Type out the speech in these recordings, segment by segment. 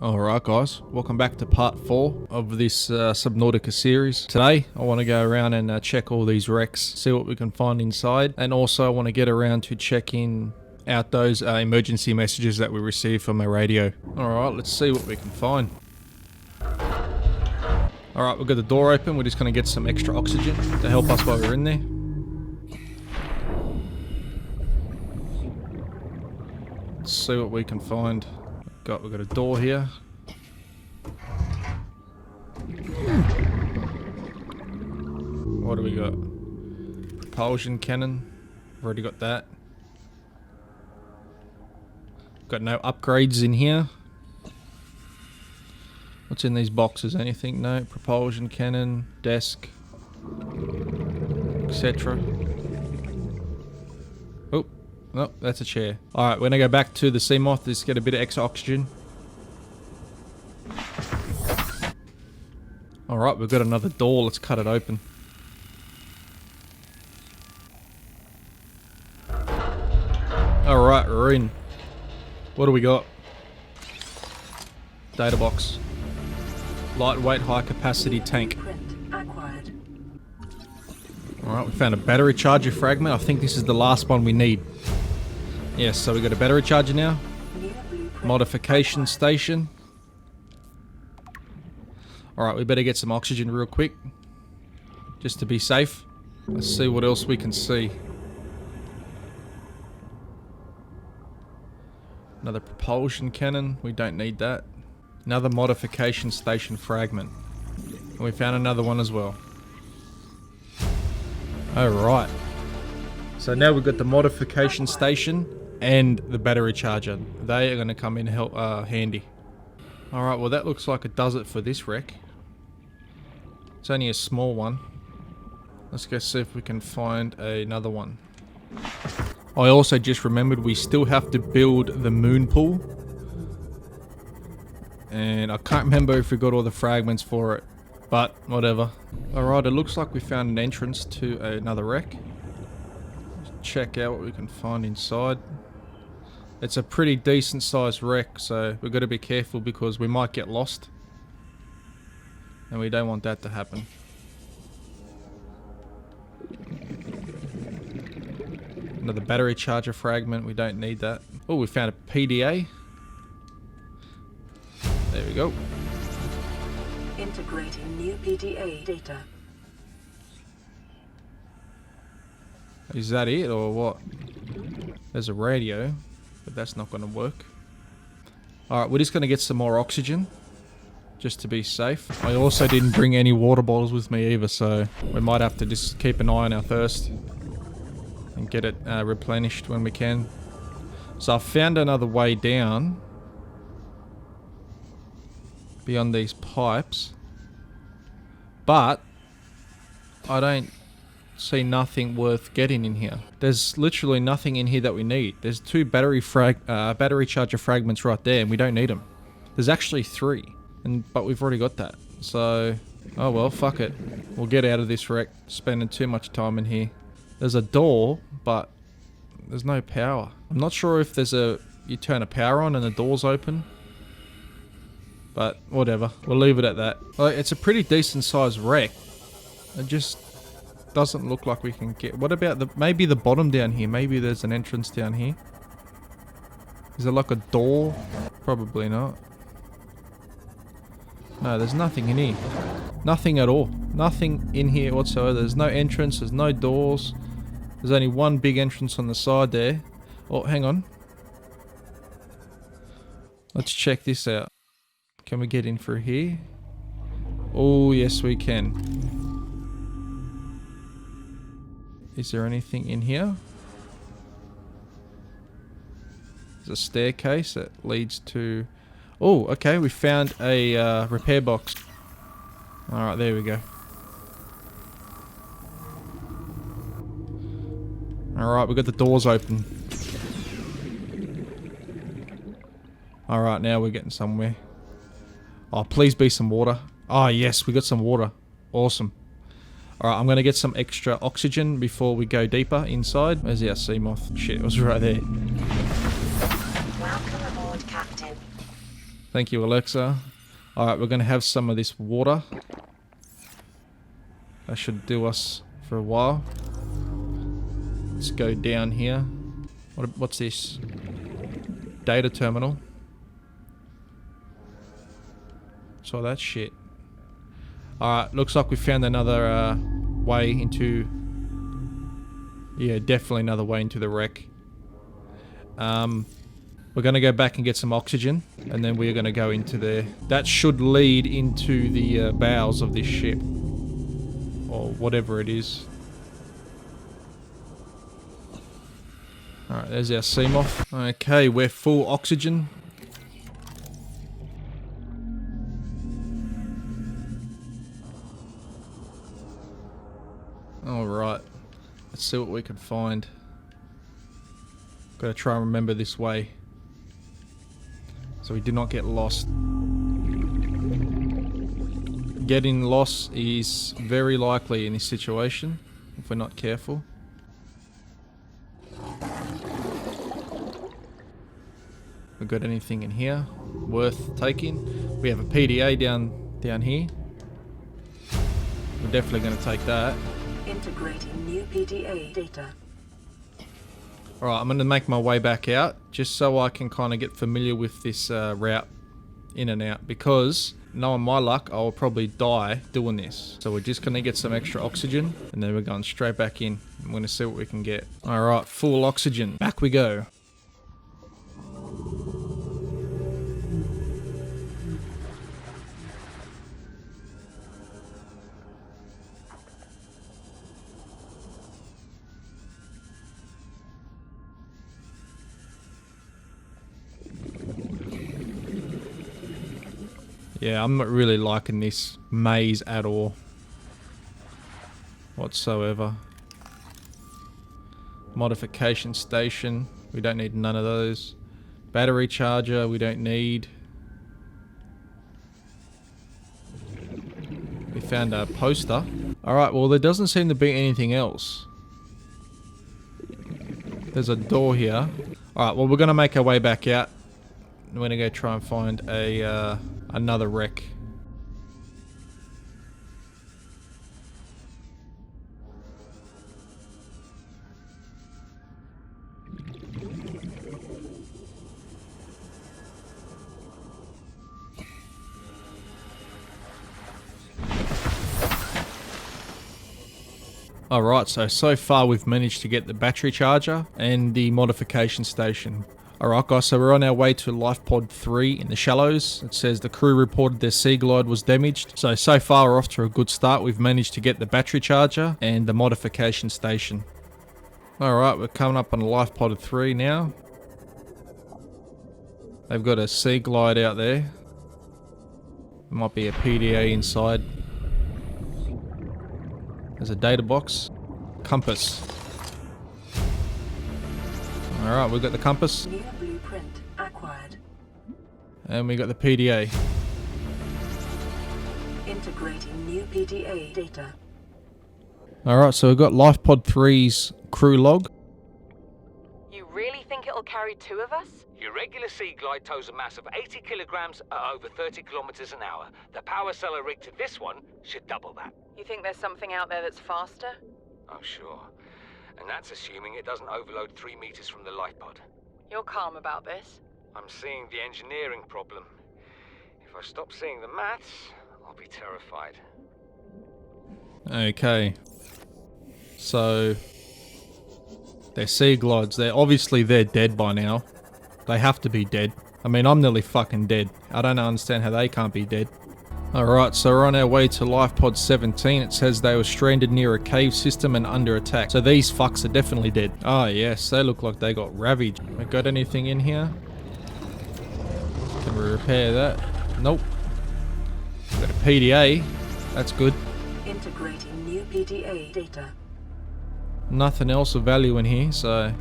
Alright guys, welcome back to part 4 of this Subnautica series. Today I want to go around and check all these wrecks, see what we can find inside, and also I want to get around to checking out those emergency messages that we received from my radio. Alright, let's see what we can find. Alright, we've got the door open, we're just going to get some extra oxygen to help us while we're in there. Let's see what we can find. We've got a door here. What do we got? Propulsion cannon. I've already got that. Got no upgrades in here. What's in these boxes? Anything? No. Propulsion cannon, desk, etc. Oh. Oh, that's a chair. Alright, we're gonna go back to the Seamoth, just get a bit of extra oxygen. Alright, we've got another door, let's cut it open. Alright, we're in. What do we got? Data box. Lightweight, high capacity tank. Alright, we found a battery charger fragment. I think this is the last one we need. Yes, so we got a battery charger now. Modification station. Alright, we better get some oxygen real quick. Just to be safe. Let's see what else we can see. Another propulsion cannon. We don't need that. Another modification station fragment. And we found another one as well. Alright. So now we've got the modification station and the battery charger. They are going to come in handy. Alright, well that looks like it does it for this wreck. It's only a small one. Let's go see if we can find another one. I also just remembered we still have to build the moon pool. And I can't remember if we got all the fragments for it. But whatever. Alright, it looks like we found an entrance to another wreck. Let's check out what we can find inside. It's a pretty decent sized wreck, so we've got to be careful because we might get lost. And we don't want that to happen. Another battery charger fragment, we don't need that. Oh, we found a PDA. There we go. Integrating new PDA data. Is that it or what? There's a radio. But that's not going to work. Alright, we're just going to get some more oxygen. Just to be safe. I also didn't bring any water bottles with me either, so we might have to just keep an eye on our thirst. And get it replenished when we can. So I found another way down. Beyond these pipes. But I don't see nothing worth getting in here. There's literally nothing in here that we need. There's 2 battery charger fragments right there and we don't need them. There's actually 3, but we've already got that. So, oh well, fuck it. We'll get out of this wreck, spending too much time in here. There's a door, but there's no power. I'm not sure if there's you turn a power on and the door's open. But whatever, we'll leave it at that. Like, it's a pretty decent sized wreck. It just doesn't look like we can get... What about maybe the bottom down here? Maybe there's an entrance down here. Is there like a door? Probably not. No, there's nothing in here. Nothing at all. Nothing in here whatsoever. There's no entrance, there's no doors. There's only one big entrance on the side there. Oh, hang on. Let's check this out. Can we get in through here? Oh, yes we can. Is there anything in here? There's a staircase that leads to... Oh, okay, we found a repair box. Alright, there we go. Alright, we got the doors open. Alright, now we're getting somewhere. Oh, please be some water. Oh, yes, we got some water. Awesome. Alright, I'm going to get some extra oxygen before we go deeper inside. Where's our Seamoth? Shit, it was right there. Welcome aboard, Captain. Thank you, Alexa. Alright, we're going to have some of this water. That should do us for a while. Let's go down here. What's this? Data terminal. So that shit. Alright, looks like we found another way into... Yeah, definitely another way into the wreck. We're going to go back and get some oxygen, and then we're going to go into there. That should lead into the bowels of this ship. Or whatever it is. Alright, there's our Seamoth. Okay, we're full oxygen. Alright, let's see what we can find. Gotta try and remember this way, so we do not get lost. Getting lost is very likely in this situation, if we're not careful. We got anything in here worth taking? We have a PDA down here. We're definitely going to take that. Integrating new PDA data. Alright, I'm going to make my way back out, just so I can kind of get familiar with this route in and out, because knowing my luck, I'll probably die doing this. So we're just going to get some extra oxygen, and then we're going straight back in. I'm going to see what we can get. Alright, full oxygen. Back we go. Yeah, I'm not really liking this maze at all. Whatsoever. Modification station. We don't need none of those. Battery charger, we don't need. We found a poster. Alright, well there doesn't seem to be anything else. There's a door here. Alright, well we're going to make our way back out. I'm going to go try and find a another wreck. Alright, so far we've managed to get the battery charger and the modification station. Alright guys, so we're on our way to Life Pod 3 in the shallows. It says the crew reported their sea glide was damaged. So far we're off to a good start. We've managed to get the battery charger and the modification station. Alright, we're coming up on Life Pod 3 now. They've got a sea glide out there. There might be a PDA inside. There's a data box. Compass. Alright, we've got the compass. New blueprint acquired. And we got the PDA. Integrating new PDA data. Alright, so we've got Life Pod 3's crew log. You really think it'll carry two of us? Your regular sea glide tows a mass of 80 kilograms at over 30 kilometers an hour. The power cellar rig to this one should double that. You think there's something out there that's faster? Oh, sure. And that's assuming it doesn't overload 3 meters from the life pod. You're calm about this? I'm seeing the engineering problem. If I stop seeing the maths, I'll be terrified. Okay. So they're sea glides. They're dead by now. They have to be dead. I mean, I'm nearly fucking dead. I don't understand how they can't be dead. Alright, so we're on our way to Life Pod 17. It says they were stranded near a cave system and under attack. So these fucks are definitely dead. Ah, yes, they look like they got ravaged. We got anything in here? Can we repair that? Nope. Got a PDA. That's good. Integrating new PDA data. Nothing else of value in here, so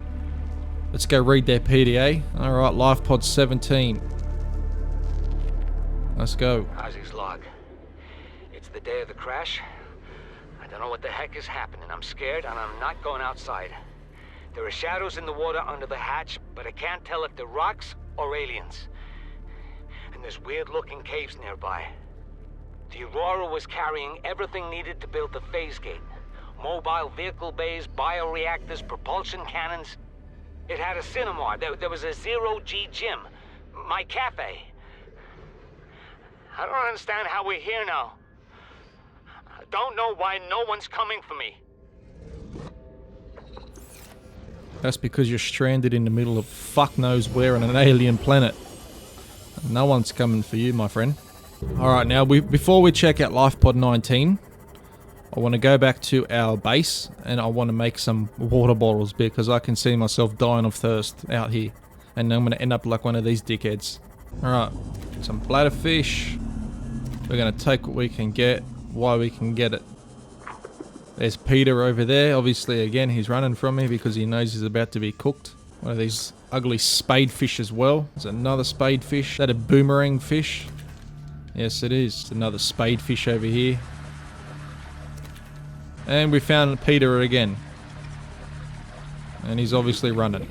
let's go read their PDA. Alright, Life Pod 17. Let's go. How's his log? It's the day of the crash. I don't know what the heck is happening. I'm scared and I'm not going outside. There are shadows in the water under the hatch, but I can't tell if they're rocks or aliens. And There's weird-looking caves nearby. The Aurora was carrying everything needed to build the phase gate. Mobile vehicle bays, bioreactors, propulsion cannons. It had a cinema. There was a zero-G gym. My cafe. I don't understand how we're here now. I don't know why no one's coming for me. That's because you're stranded in the middle of fuck knows where on an alien planet. No one's coming for you, my friend. Alright, now before we check out LifePod 19, I want to go back to our base and I want to make some water bottles because I can see myself dying of thirst out here. And I'm going to end up like one of these dickheads. Alright, some bladderfish. We're going to take what we can get while we can get it. There's Peter over there. Obviously, again, he's running from me because he knows he's about to be cooked. One of these ugly spadefish as well. There's another spadefish. Is that a boomerang fish? Yes, it is. It's another spadefish over here. And we found Peter again. And he's obviously running.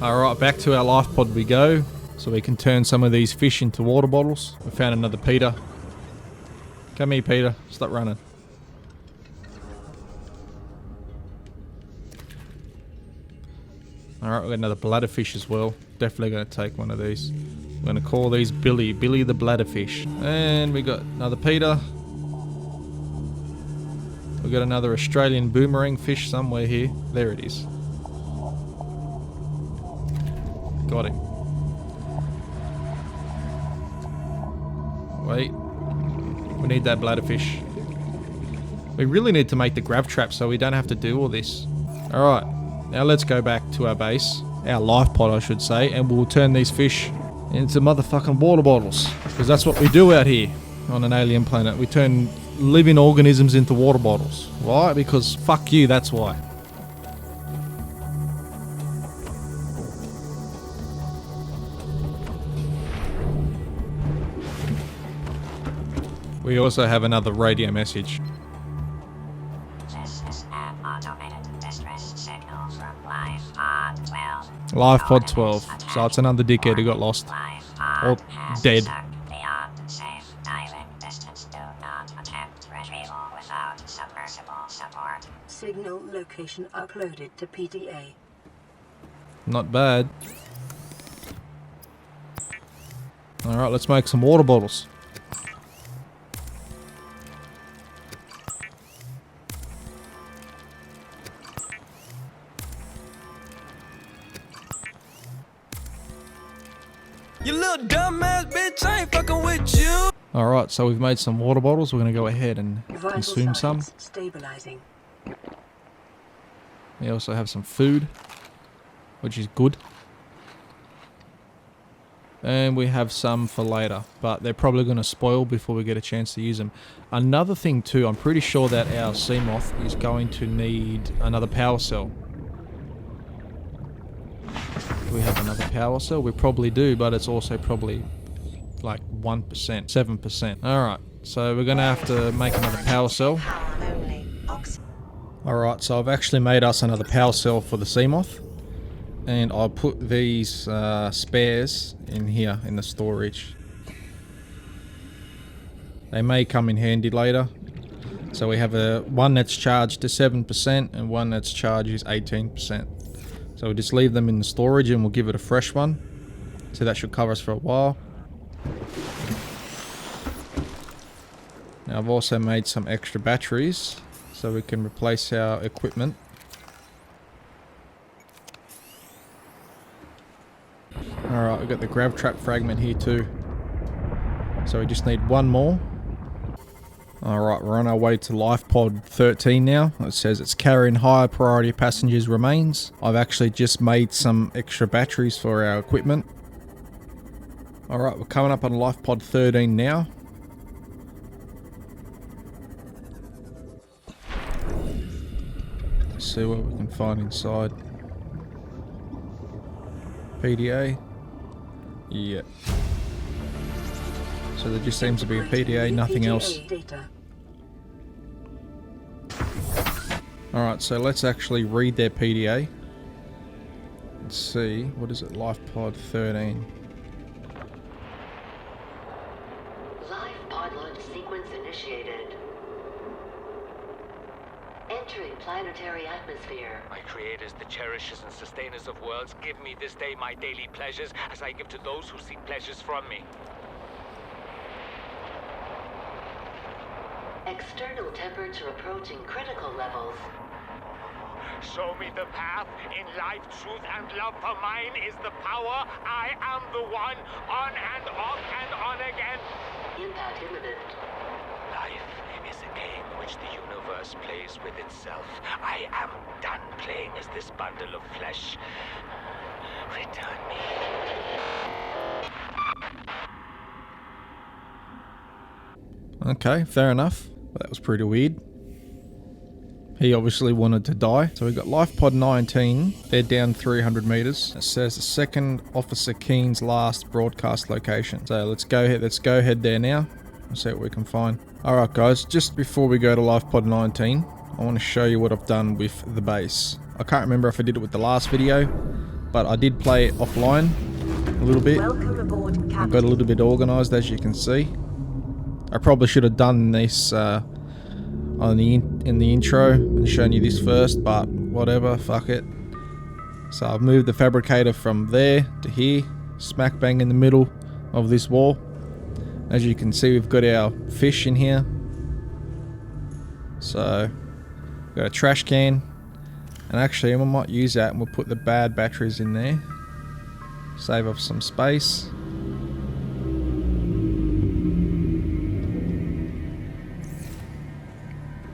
Alright, back to our life pod we go. So we can turn some of these fish into water bottles. We found another Peter. Come here, Peter. Stop running. Alright, we've got another bladderfish as well. Definitely going to take one of these. We're going to call these Billy. Billy the bladderfish. And we got another Peter. We got another Australian boomerang fish somewhere here. There it is. Got him. Wait. We need that bladderfish. We really need to make the grav trap so we don't have to do all this. Alright. Now let's go back to our base, our life pod I should say, and we'll turn these fish into motherfucking water bottles. Because that's what we do out here on an alien planet. We turn living organisms into water bottles. Why? Because fuck you, that's why. We also have another radio message. This is an automated distress signal from LifePod 12. LifePod 12. So it's another dickhead who got lost. Or dead. Beyond safe diving distance. Do not attempt retrieval without submersible support. Signal location uploaded to PDA. Not bad. Alright, let's make some water bottles. You little dumbass bitch, I ain't fucking with you. Alright, so we've made some water bottles. We're going to go ahead and Vital consume some. signs stabilizing. We also have some food, which is good. And we have some for later, but they're probably going to spoil before we get a chance to use them. Another thing too, I'm pretty sure that our Seamoth is going to need another power cell. Do we have another power cell? We probably do, but it's also probably like 1%, 7%. Alright, so we're going to have to make another power cell. Alright, so I've actually made us another power cell for the Seamoth. And I'll put these spares in here in the storage. They may come in handy later. So we have one that's charged to 7% and one that's charged is 18%. So we'll just leave them in the storage and we'll give it a fresh one. So that should cover us for a while. Now I've also made some extra batteries so we can replace our equipment. Alright, we've got the grav trap fragment here too. So we just need one more. Alright, we're on our way to LifePod 13 now. It says it's carrying higher priority passengers remains. I've actually just made some extra batteries for our equipment. Alright, we're coming up on LifePod 13 now. Let's see what we can find inside. PDA. Yeah. So there just seems to be a PDA, nothing else. Alright, so let's actually read their PDA. Let's see, what is it? LifePod 13. Pod launch sequence initiated. Entering planetary atmosphere. My creators, the cherishers and sustainers of worlds, give me this day my daily pleasures as I give to those who seek pleasures from me. External temperature approaching critical levels. Show me the path. In life, truth, and love for mine is the power. I am the one. On and off and on again. Impact imminent. Life is a game which the universe plays with itself. I am done playing as this bundle of flesh. Return me. Okay, fair enough. That was pretty weird. He obviously wanted to die. So we got Life Pod 19. They're down 300 meters. It says the second Officer Keen's last broadcast location. So let's go ahead there now and see what we can find. Alright guys, just before we go to Life Pod 19, I want to show you what I've done with the base. I can't remember if I did it with the last video, but I did play it offline a little bit. Welcome aboard, Captain. I got a little bit organized, as you can see. I probably should have done this in the intro and shown you this first, but whatever, fuck it. So I've moved the fabricator from there to here, smack bang in the middle of this wall. As you can see, we've got our fish in here. So we've got a trash can, and actually I might use that and we'll put the bad batteries in there, save up some space.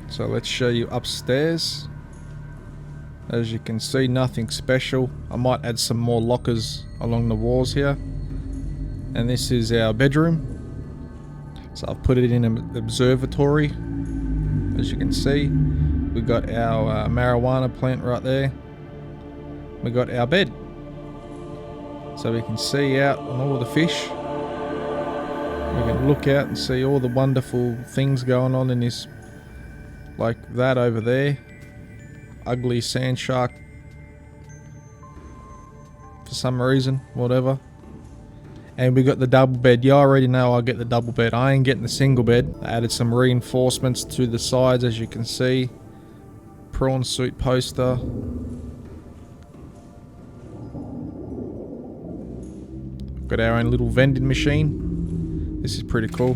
So let's show you upstairs. As you can see, nothing special. I might add some more lockers along the walls here. And this is our bedroom. So I've put it in an observatory. As you can see, we got our marijuana plant right there. We got our bed. So we can see out on all the fish. We can look out and see all the wonderful things going on in this. Like that over there. Ugly sand shark. For some reason, whatever. And we got the double bed. You already know I get the double bed. I ain't getting the single bed. I added some reinforcements to the sides, as you can see. Prawn suit poster. Got our own little vending machine. This is pretty cool.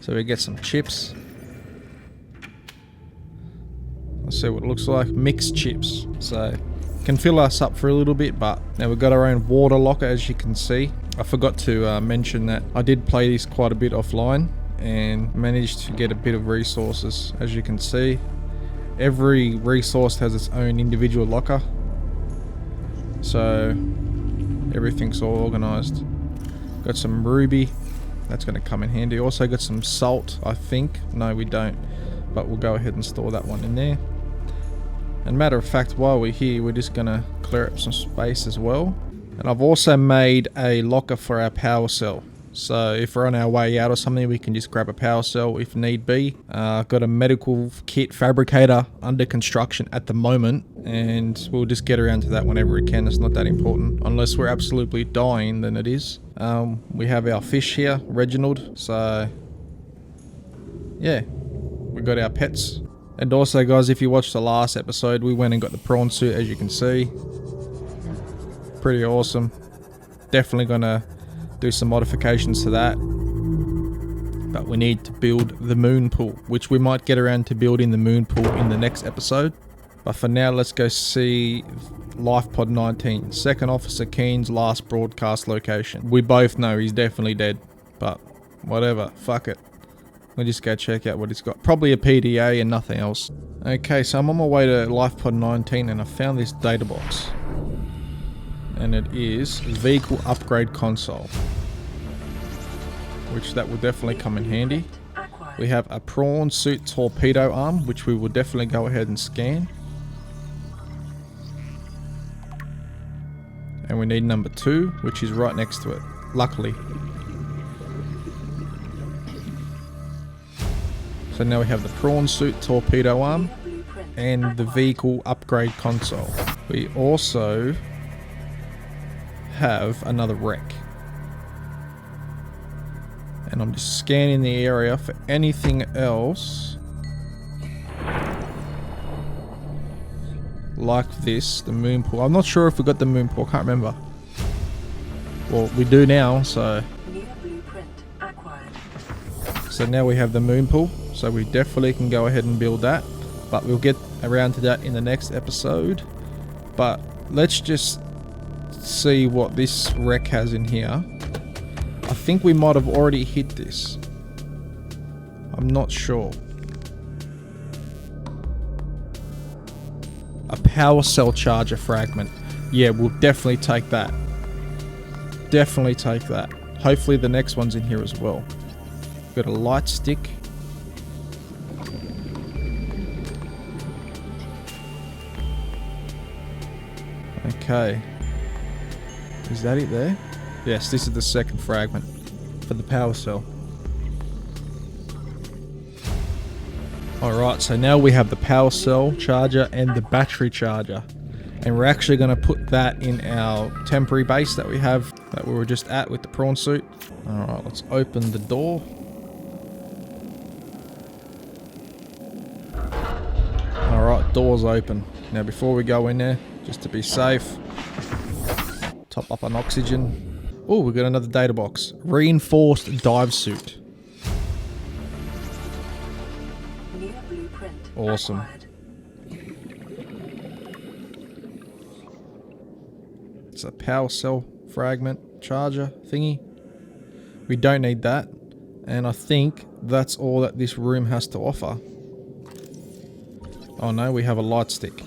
So we get some chips. Let's see what it looks like. Mixed chips. So can fill us up for a little bit, but now we've got our own water locker, as you can see. I forgot to mention that I did play this quite a bit offline and managed to get a bit of resources. As you can see, every resource has its own individual locker, so everything's all organized. Got some ruby, that's going to come in handy. Also got some salt, I think. No, we don't, but we'll go ahead and store that one in there. And matter of fact, while we're here, we're just going to clear up some space as well. And I've also made a locker for our power cell. So if we're on our way out or something, we can just grab a power cell if need be. I've got a medical kit fabricator under construction at the moment, and we'll just get around to that whenever we can. It's not that important. Unless we're absolutely dying, then it is. We have our fish here, Reginald. So yeah, we got our pets. And also, guys, if you watched the last episode, we went and got the prawn suit, as you can see. Pretty awesome. Definitely gonna do some modifications to that. But we need to build the moon pool, which we might get around to building the moon pool in the next episode. But for now, let's go see Life Pod 19, Second Officer Keen's last broadcast location. We both know he's definitely dead, but whatever, fuck it. We'll just go check out what he's got. Probably a PDA and nothing else. Okay, so I'm on my way to Life Pod 19 and I found this data box. And it is Vehicle Upgrade Console, which that will definitely come in handy. We have a prawn suit torpedo arm, which we will definitely go ahead and scan. And we need number 2, which is right next to it, luckily. So now we have the prawn suit torpedo arm and the vehicle upgrade console. We also have another wreck. And I'm just scanning the area for anything else. Like this, the moon pool. I'm not sure if we got the moon pool, I can't remember. Well, we do now, so... New blueprint acquired. So now we have the moon pool, so we definitely can go ahead and build that. But we'll get around to that in the next episode. But let's just see what this wreck has in here. I think we might have already hit this. I'm not sure. A power cell charger fragment. Yeah, we'll definitely take that. Definitely take that. Hopefully the next one's in here as well. Got a light stick. Okay. Is that it there? Yes, this is the second fragment for the power cell. Alright, so now we have the power cell charger and the battery charger. And we're actually going to put that in our temporary base that we have, that we were just at with the prawn suit. Alright, let's open the door. Alright, door's open. Now before we go in there, just to be safe, top up on oxygen. Oh, we got another data box. Reinforced dive suit. New blueprint Awesome. acquired. It's a power cell fragment charger thingy. We don't need that. And I think that's all that this room has to offer. Oh no, we have a light stick.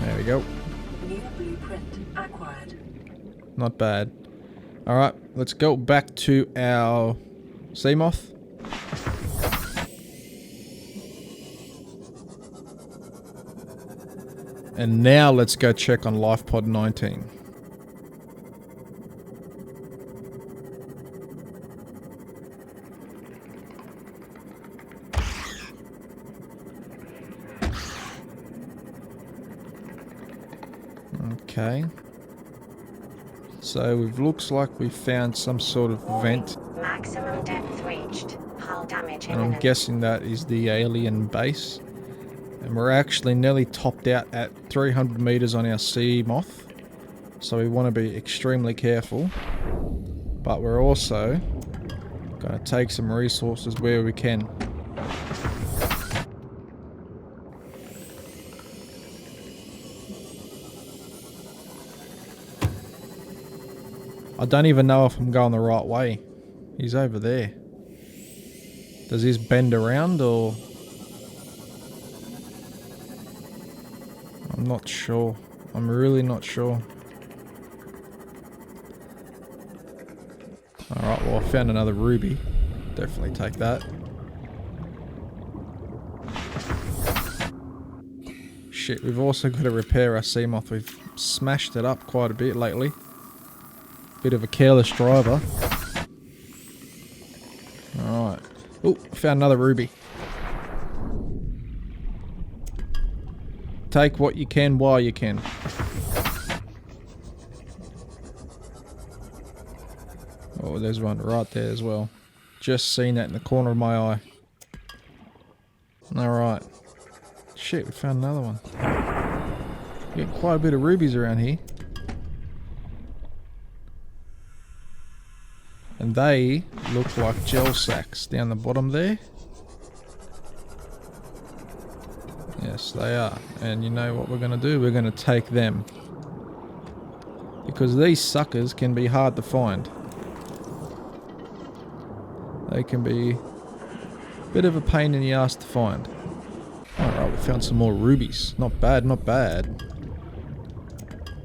There we go. New blueprint acquired. Not bad. Alright, let's go back to our Seamoth. And now let's go check on Life Pod 19. Okay. So it looks like we found some sort of vent. Maximum depth reached. Hull damage And I'm imminent. guessing that is the alien base. And we're actually nearly topped out at 300 meters on our Seamoth. So we want to be extremely careful. But we're also going to take some resources where we can. I don't even know if I'm going the right way. He's over there. Does this bend around or... I'm not sure. I'm really not sure. Alright, well I found another ruby. Definitely take that. Shit, we've also got to repair our Seamoth. We've smashed it up quite a bit lately. Bit of a careless driver. Alright. Oh, found another ruby. Take what you can while you can. Oh, there's one right there as well. Just seen that in the corner of my eye. Alright. Shit, we found another one. Getting quite a bit of rubies around here. And they look like gel sacks down the bottom there. Yes, they are. And you know what we're going to do? We're going to take them. Because these suckers can be hard to find. They can be a bit of a pain in the ass to find. Alright, we found some more rubies. Not bad, not bad.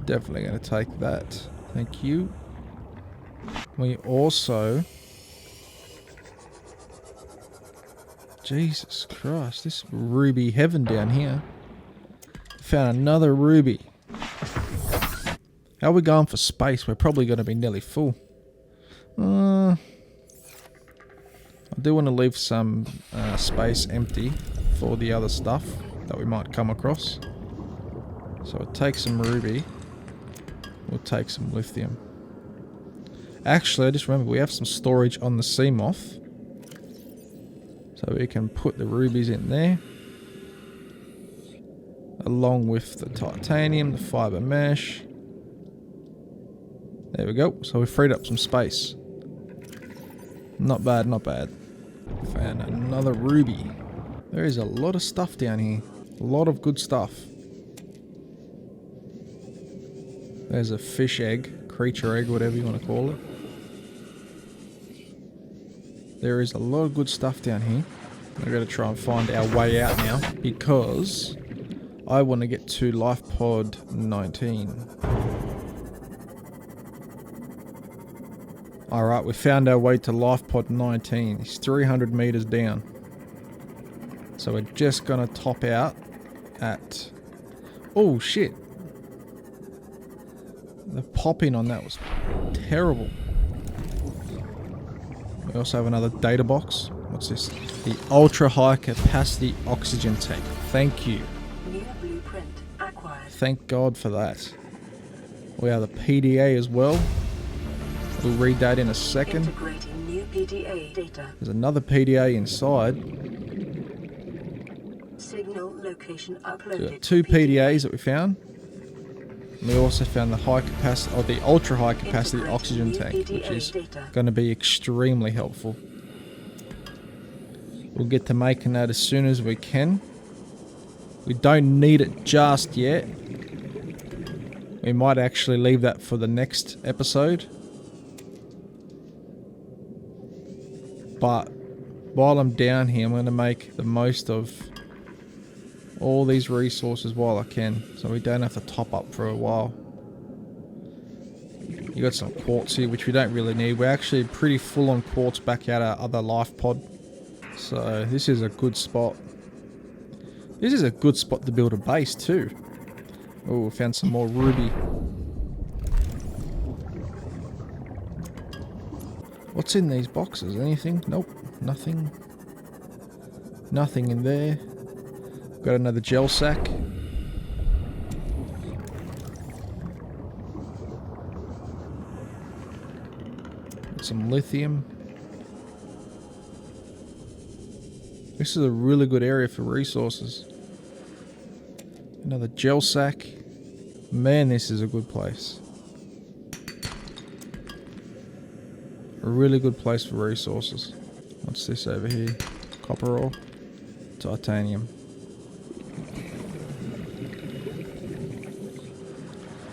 Definitely going to take that. Thank you. We also... Jesus Christ, this ruby heaven down here. Found another ruby. How are we going for space? We're probably going to be nearly full. I do want to leave some space empty for the other stuff that we might come across. So we'll take some ruby. We'll take some lithium. Actually, I just remember we have some storage on the Seamoth. So we can put the rubies in there. Along with the titanium, the fiber mesh. There we go. So we freed up some space. Not bad, not bad. Found another ruby. There is a lot of stuff down here. A lot of good stuff. There's a fish egg, creature egg, whatever you want to call it. There is a lot of good stuff down here. We're going to try and find our way out now because I want to get to life pod 19. Alright, we found our way to life pod 19. It's 300 meters down. So we're just going to top out at... Oh shit. The pop-in on that was terrible. We also have another data box. What's this? The ultra high capacity oxygen tank. Thank you. New blueprint acquired. Thank God for that. We have the PDA as well. We'll read that in a second. Integrating new PDA data. There's another PDA inside. Signal location So uploaded. we've got two PDAs that we found. And we also found the high capacity, or the ultra high capacity oxygen tank, which is going to be extremely helpful. We'll get to making that as soon as we can. We don't need it just yet. We might actually leave that for the next episode. But while I'm down here, I'm going to make the most of all these resources while I can, so we don't have to top up for a while. You got some quartz here, which we don't really need. We're actually pretty full on quartz back out our other life pod. So this is a good spot. This is a good spot to build a base too. Oh, we found some more ruby. What's in these boxes? Anything? Nope, nothing. Nothing in there. Got another gel sack. Some lithium. This is a really good area for resources. Another gel sack. Man, this is a good place. A really good place for resources. What's this over here? Copper ore. Titanium.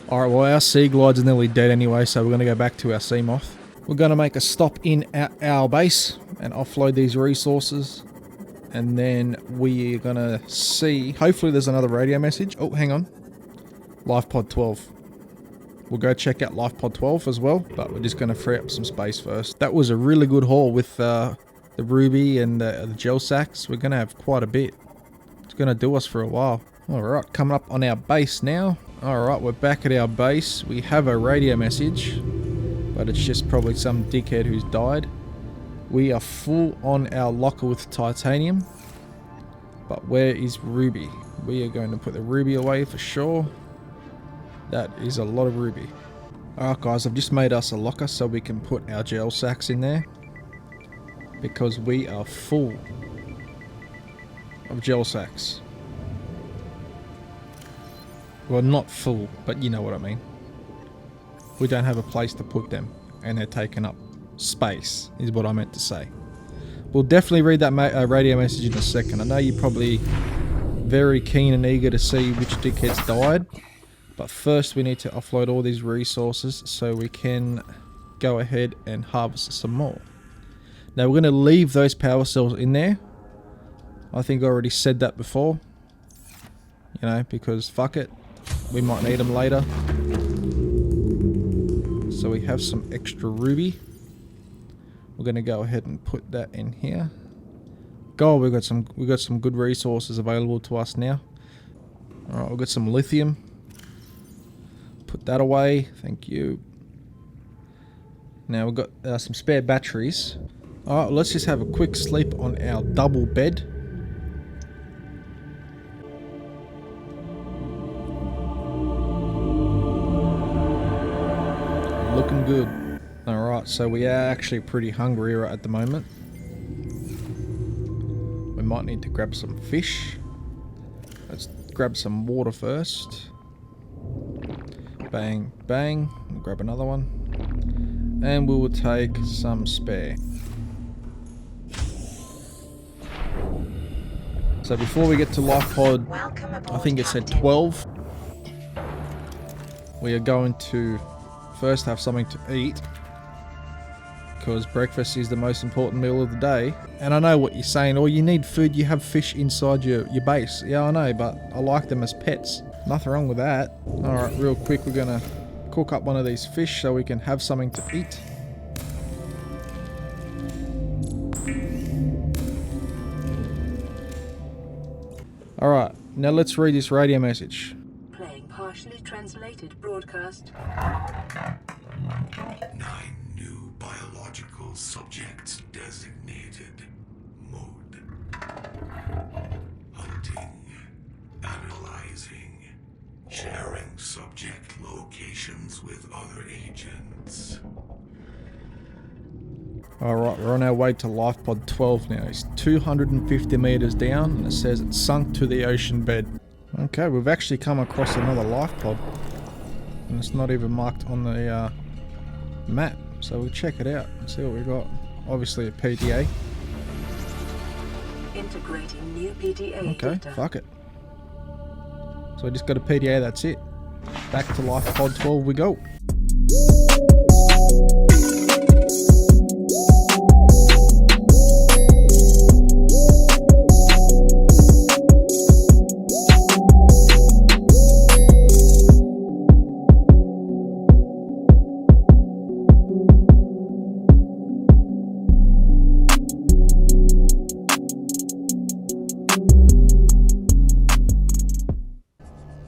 Alright, well our sea glide's nearly dead anyway, so we're going to go back to our Seamoth. We're going to make a stop in at our base and offload these resources. And then we are going to see... Hopefully there's another radio message. Oh, hang on. Life pod 12. We'll go check out Life pod 12 as well, but we're just going to free up some space first. That was a really good haul with the ruby and the gel sacks. We're going to have quite a bit. It's going to do us for a while. Alright, coming up on our base now. Alright, we're back at our base. We have a radio message, but it's just probably some dickhead who's died. We are full on our locker with titanium, but where is ruby? We are going to put the ruby away for sure. That is a lot of ruby. Alright guys, I've just made us a locker so we can put our gel sacks in there, because we are full of gel sacks. Well, not full, but you know what I mean. We don't have a place to put them, and they're taking up space, is what I meant to say. We'll definitely read that radio message in a second. I know you're probably very keen and eager to see which dickheads died, but first we need to offload all these resources so we can go ahead and harvest some more. Now we're going to leave those power cells in there. I think I already said that before, you know, because fuck it. We might need them later. So we have some extra ruby. We're going to go ahead and put that in here. God, we've got some good resources available to us now. Alright, we've got some lithium. Put that away. Thank you. Now we've got some spare batteries. Alright, let's just have a quick sleep on our double bed. Looking good. Alright, so we are actually pretty hungry right at the moment. We might need to grab some fish. Let's grab some water first. Bang, bang. We'll grab another one. And we will take some spare. So before we get to life pod, I think it said 12. We are going to first have something to eat, because breakfast is the most important meal of the day. And I know what you're saying, oh, you need food, you have fish inside your base. Yeah, I know, but I like them as pets. Nothing wrong with that. Alright, real quick, we're gonna cook up one of these fish so we can have something to eat. Alright, now let's read this radio message. Playing partially translated broadcast. 9 new biological subjects designated. Mode. Hunting. Analyzing. Sharing subject locations with other agents. Alright, we're on our way to life pod 12 now. It's 250 meters down and it says it's sunk to the ocean bed. Okay, we've actually come across another life pod. And it's not even marked on the map. So we'll check it out and see what we got. Obviously a PDA. Integrating new PDA Okay, data. fuck it. So we just got a PDA, that's it. Back to life pod 12 we go.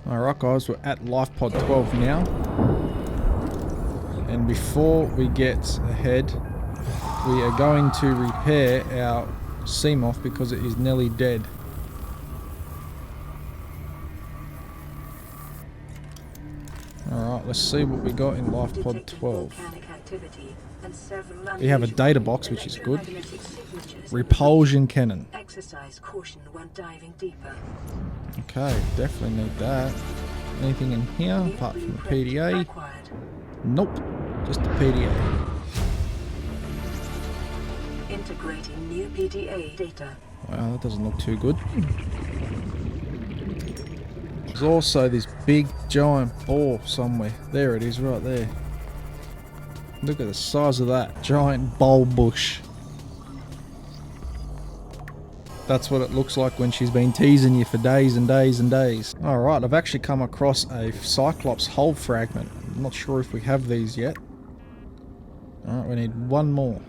Alright guys, we're at life pod 12 now. And before we get ahead, we are going to repair our sea moth because it is nearly dead. Alright, let's see what we got in life pod Detected 12. volcanic activity and several We have a unusual data box, which is good. electromagnetic signatures. Repulsion cannon. Exercise caution when diving deeper. Okay, definitely need that. Anything in here New apart from the blueprint PDA? acquired. Nope, just the PDA. Integrating new PDA data. Wow, that doesn't look too good. There's also this big giant ball somewhere. There it is, right there. Look at the size of that giant bulb bush. That's what it looks like when she's been teasing you for days and days and days. Alright, I've actually come across a Cyclops hull fragment. I'm not sure if we have these yet. Alright, we need one more.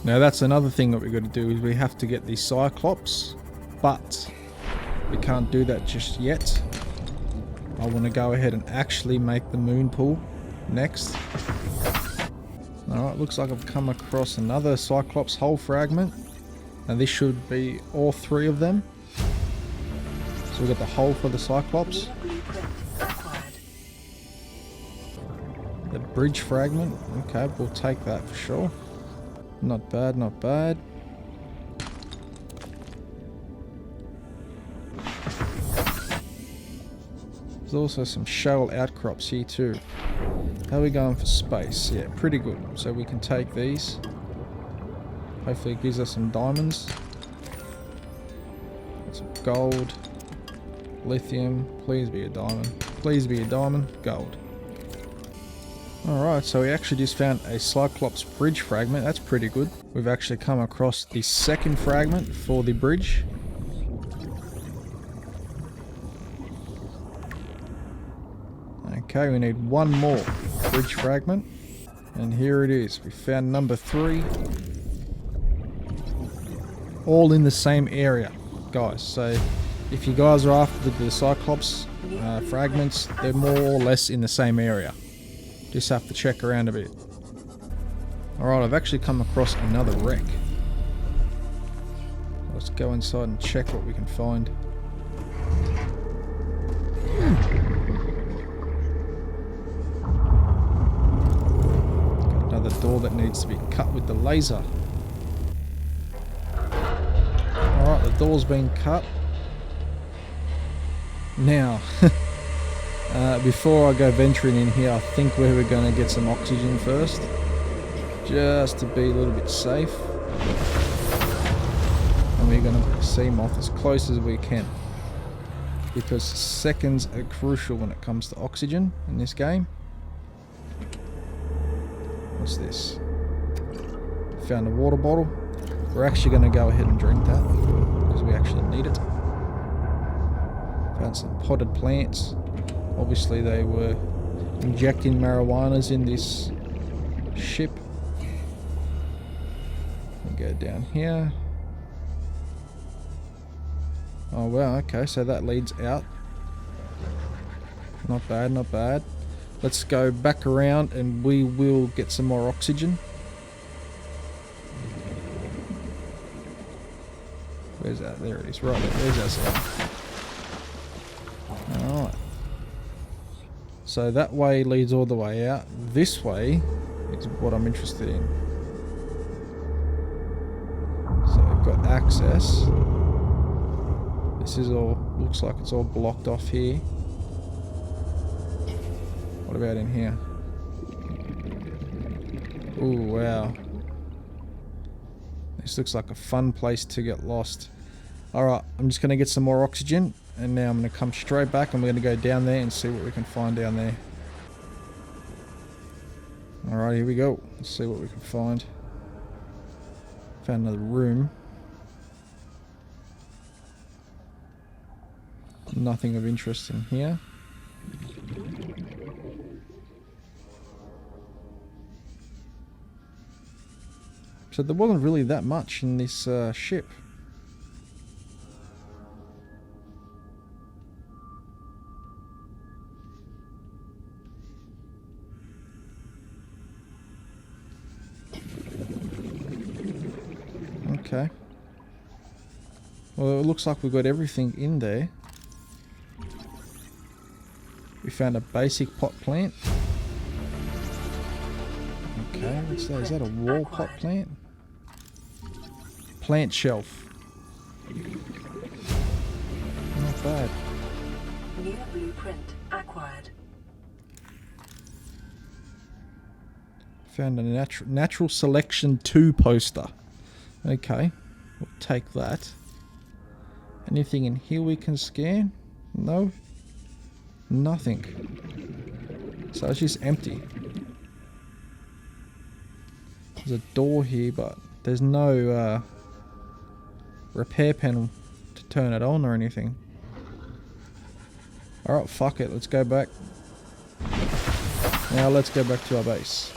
Now that's another thing that we've got to do, is we have to get these Cyclops, but we can't do that just yet. I want to go ahead and actually make the moon pool next. Alright, looks like I've come across another Cyclops hull fragment. And this should be all 3 of them. So we've got the hull for the Cyclops. New blueprint acquired. The bridge fragment. Okay, we'll take that for sure. Not bad, not bad. There's also some shell outcrops here too. How are we going for space? Yeah, pretty good. So we can take these. Hopefully it gives us some diamonds. Got some gold. Lithium. Please be a diamond. Please be a diamond. Gold. Alright, so we actually just found a Cyclops bridge fragment. That's pretty good. We've actually come across the second fragment for the bridge. Okay, we need one more bridge fragment. And here it is. We found number 3. All in the same area, guys. So if you guys are after the Cyclops fragments, they're more or less in the same area. Just have to check around a bit. Alright, I've actually come across another wreck. Let's go inside and check what we can find. Got another another door that needs to be cut with the laser. Alright, the door's been cut. Now, before I go venturing in here, I think we're going to get some oxygen first. Just to be a little bit safe. And we're going to sea moth as close as we can. Because seconds are crucial when it comes to oxygen in this game. What's this? Found a water bottle. We're actually going to go ahead and drink that because we actually need it. Found some potted plants. Obviously they were injecting marijuanas in this ship. We go down here. Oh wow, okay, so that leads out. Not bad, not bad. Let's go back around and we will get some more oxygen. Where's that? There it is. Right there. There's our side. Alright. So that way leads all the way out. This way is what I'm interested in. So we've got access. This is all, looks like it's all blocked off here. What about in here? Ooh, wow. This looks like a fun place to get lost. Alright, I'm just going to get some more oxygen. And now I'm going to come straight back and we're going to go down there and see what we can find down there. Alright, here we go. Let's see what we can find. Found another room. Nothing of interest in here. So there wasn't really that much in this ship. Okay. Well, it looks like we've got everything in there. We found a basic pot plant. Okay, what's that? Is that a wall pot plant? Plant shelf. Not bad. New blueprint acquired. Found a natural selection 2 poster. Okay, we'll take that. Anything in here we can scan? No? Nothing. So it's just empty. There's a door here, but there's no repair panel to turn it on or anything. Alright, fuck it, let's go back. Now let's go back to our base.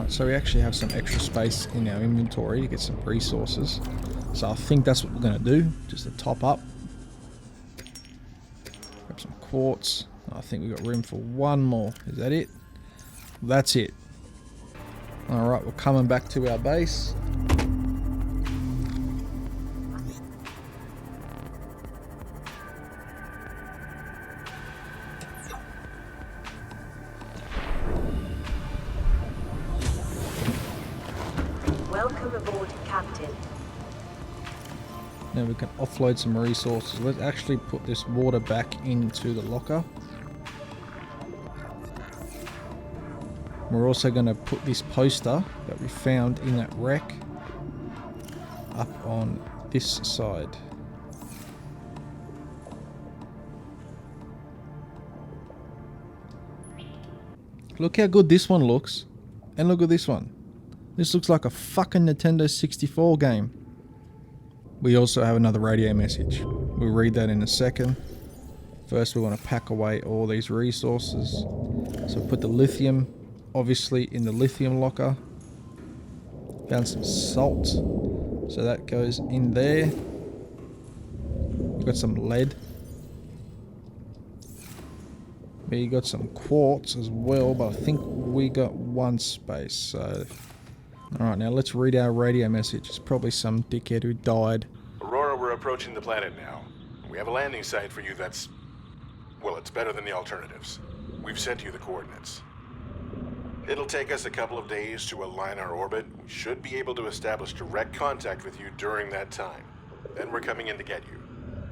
So we actually have some extra space in our inventory to get some resources. So I think that's what we're going to do, just to top up. Grab some quartz. I think we've got room for one more. Is that it? That's it. Alright, we're coming back to our base. Welcome aboard, Captain. Now we can offload some resources. Let's actually put this water back into the locker. We're also going to put this poster that we found in that wreck up on this side. Look how good this one looks. And look at this one. This looks like a fucking Nintendo 64 game. We also have another radio message. We'll read that in a second. First we want to pack away all these resources. So put the lithium, obviously, in the lithium locker. Found some salt. So that goes in there. We've got some lead. We got some quartz as well, but I think we got one space, so... Alright, now let's read our radio message. It's probably some dickhead who died. Aurora, we're approaching the planet now. We have a landing site for you that's... well, it's better than the alternatives. We've sent you the coordinates. It'll take us a couple of days to align our orbit. We should be able to establish direct contact with you during that time. Then we're coming in to get you.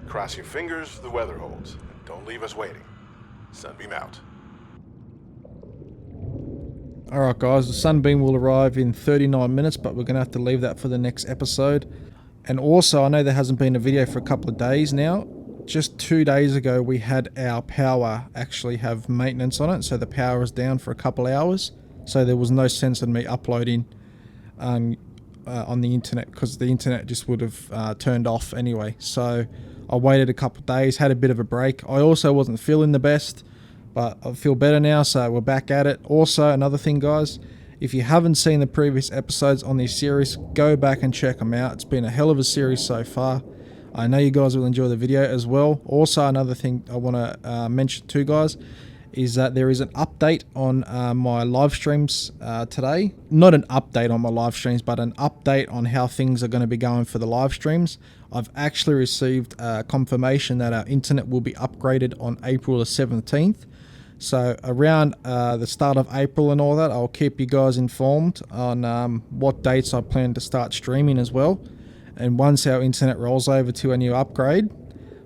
Cross your fingers, the weather holds. And don't leave us waiting. Sunbeam out. Alright guys, the Sunbeam will arrive in 39 minutes, but we're going to have to leave that for the next episode. And also, I know there hasn't been a video for a couple of days now. Just 2 days ago, we had our power actually have maintenance on it, so the power was down for a couple hours. So there was no sense in me uploading on the internet, because the internet just would have turned off anyway. So I waited a couple of days, had a bit of a break. I also wasn't feeling the best, but I feel better now, so we're back at it. Also, another thing guys, if you haven't seen the previous episodes on this series, go back and check them out. It's been a hell of a series so far. I know you guys will enjoy the video as well. Also, another thing I want to mention too guys, is that there is an update on my live streams today. Not an update on my live streams, but an update on how things are going to be going for the live streams. I've actually received confirmation that our internet will be upgraded on April the 17th. So around the start of April and all that, I'll keep you guys informed on what dates I plan to start streaming as well. And once our internet rolls over to a new upgrade,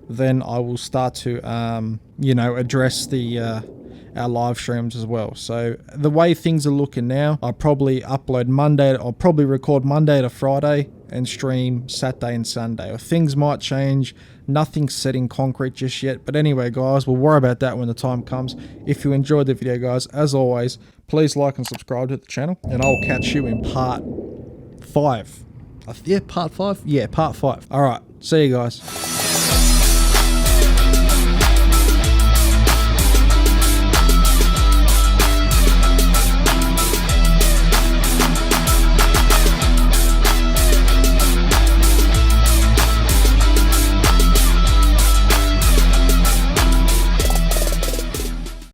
then I will start to, address our live streams as well. So the way things are looking now, I'll probably record Monday to Friday and stream Saturday and Sunday. Or things might change. Nothing's set in concrete just yet. But anyway, guys, we'll worry about that when the time comes. If you enjoyed the video, guys, as always, please like and subscribe to the channel. And I'll catch you in part 5. Yeah, part 5? Yeah, part 5. Alright, see you guys.